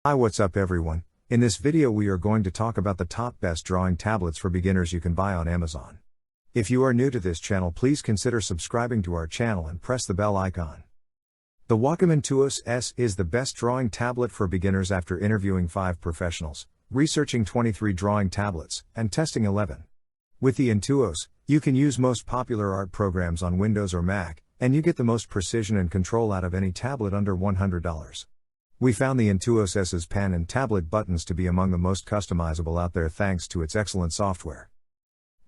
Hi, what's up everyone? In this video we are going to talk about the top best drawing tablets for beginners you can buy on Amazon. If you are new to this channel, please consider subscribing to our channel and press the bell icon. The Wacom Intuos S is the best drawing tablet for beginners after interviewing 5 professionals, researching 23 drawing tablets, and testing 11. With the Intuos, you can use most popular art programs on Windows or Mac, and you get the most precision and control out of any tablet under $100. We found the Intuos S's pen and tablet buttons to be among the most customizable out there thanks to its excellent software.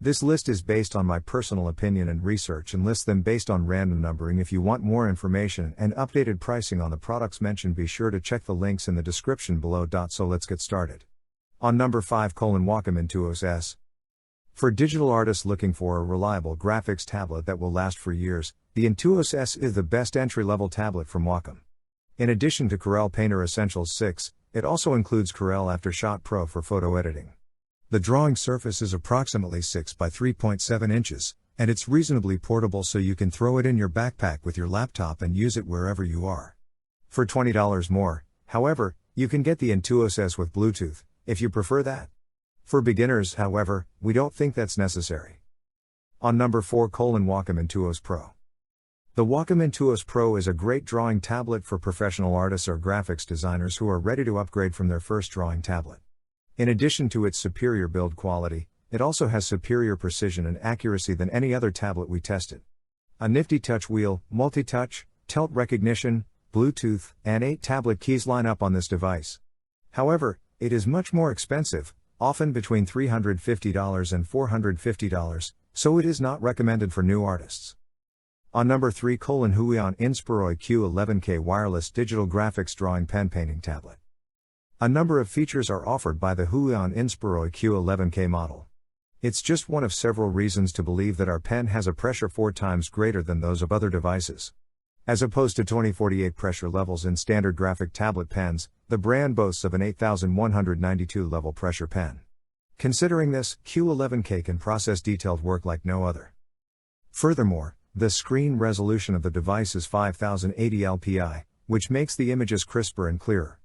This list is based on my personal opinion and research and lists them based on random numbering. If you want more information and updated pricing on the products mentioned, be sure to check the links in the description below. So let's get started. On number 5, Wacom Intuos S. For digital artists looking for a reliable graphics tablet that will last for years, the Intuos S is the best entry-level tablet from Wacom. In addition to Corel Painter Essentials 6, it also includes Corel Aftershot Pro for photo editing. The drawing surface is approximately 6 by 3.7 inches, and it's reasonably portable, so you can throw it in your backpack with your laptop and use it wherever you are. For $20 more, however, you can get the Intuos S with Bluetooth, if you prefer that. For beginners, however, we don't think that's necessary. On number 4, Wacom Intuos Pro. The Wacom Intuos Pro is a great drawing tablet for professional artists or graphics designers who are ready to upgrade from their first drawing tablet. In addition to its superior build quality, it also has superior precision and accuracy than any other tablet we tested. A nifty touch wheel, multi-touch, tilt recognition, Bluetooth, and 8 tablet keys line up on this device. However, it is much more expensive, often between $350 and $450, so it is not recommended for new artists. On number 3, Huion INSPIROY Q11K Wireless Digital Graphics Drawing Pen Painting Tablet. A number of features are offered by the Huion INSPIROY Q11K model. It's just one of several reasons to believe that our pen has a pressure 4 times greater than those of other devices. As opposed to 2048 pressure levels in standard graphic tablet pens, the brand boasts of an 8192 level pressure pen. Considering this, Q11K can process detailed work like no other. Furthermore, the screen resolution of the device is 5080 LPI, which makes the images crisper and clearer.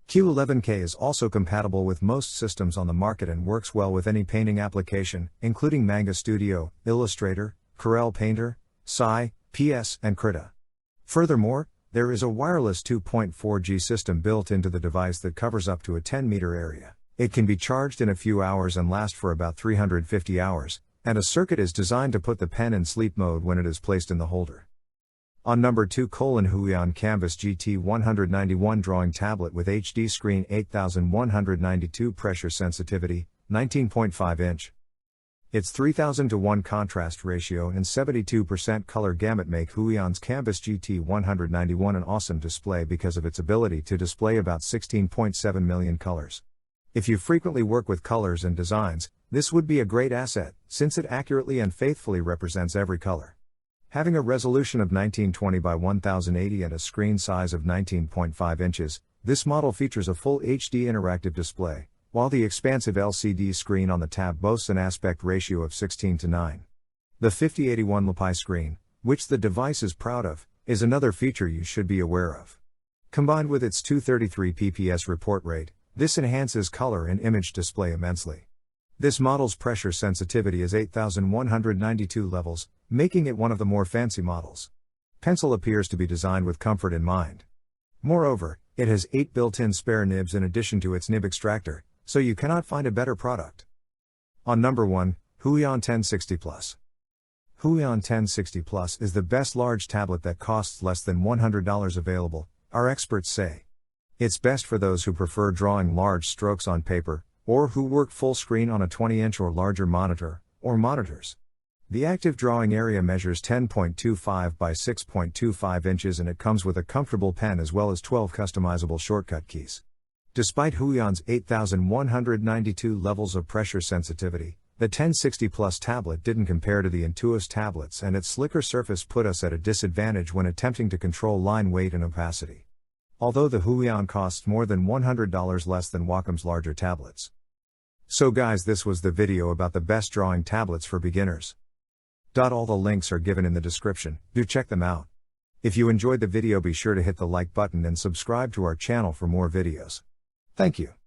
Q11K is also compatible with most systems on the market and works well with any painting application, including Manga Studio, Illustrator, Corel Painter, Sai, PS, and Krita. Furthermore, there is a wireless 2.4G system built into the device that covers up to a 10-meter area. It can be charged in a few hours and last for about 350 hours. And a circuit is designed to put the pen in sleep mode when it is placed in the holder. On number 2, Huion KAMVAS GT191 Drawing Tablet with HD Screen 8192 Pressure Sensitivity, 19.5 inch. Its 3000:1 contrast ratio and 72% color gamut make Huion's KAMVAS GT191 an awesome display because of its ability to display about 16.7 million colors. If you frequently work with colors and designs, this would be a great asset, since it accurately and faithfully represents every color. Having a resolution of 1920 by 1080 and a screen size of 19.5 inches, this model features a full HD interactive display, while the expansive LCD screen on the tab boasts an aspect ratio of 16:9. The 5081 LPI screen, which the device is proud of, is another feature you should be aware of. Combined with its 233 pps report rate, this enhances color and image display immensely. This model's pressure sensitivity is 8192 levels, making it one of the more fancy models. Pencil appears to be designed with comfort in mind. Moreover, it has 8 built-in spare nibs in addition to its nib extractor, so you cannot find a better product. On number 1, Huion 1060 Plus. Huion 1060 Plus is the best large tablet that costs less than $100 available, our experts say. It's best for those who prefer drawing large strokes on paper, or who work full screen on a 20-inch or larger monitor, or monitors. The active drawing area measures 10.25 by 6.25 inches and it comes with a comfortable pen as well as 12 customizable shortcut keys. Despite Huion's 8192 levels of pressure sensitivity, the 1060 Plus tablet didn't compare to the Intuos tablets, and its slicker surface put us at a disadvantage when attempting to control line weight and opacity. Although the Huion costs more than $100 less than Wacom's larger tablets. So guys, this was the video about the best drawing tablets for beginners. All the links are given in the description, do check them out. If you enjoyed the video, be sure to hit the like button and subscribe to our channel for more videos. Thank you.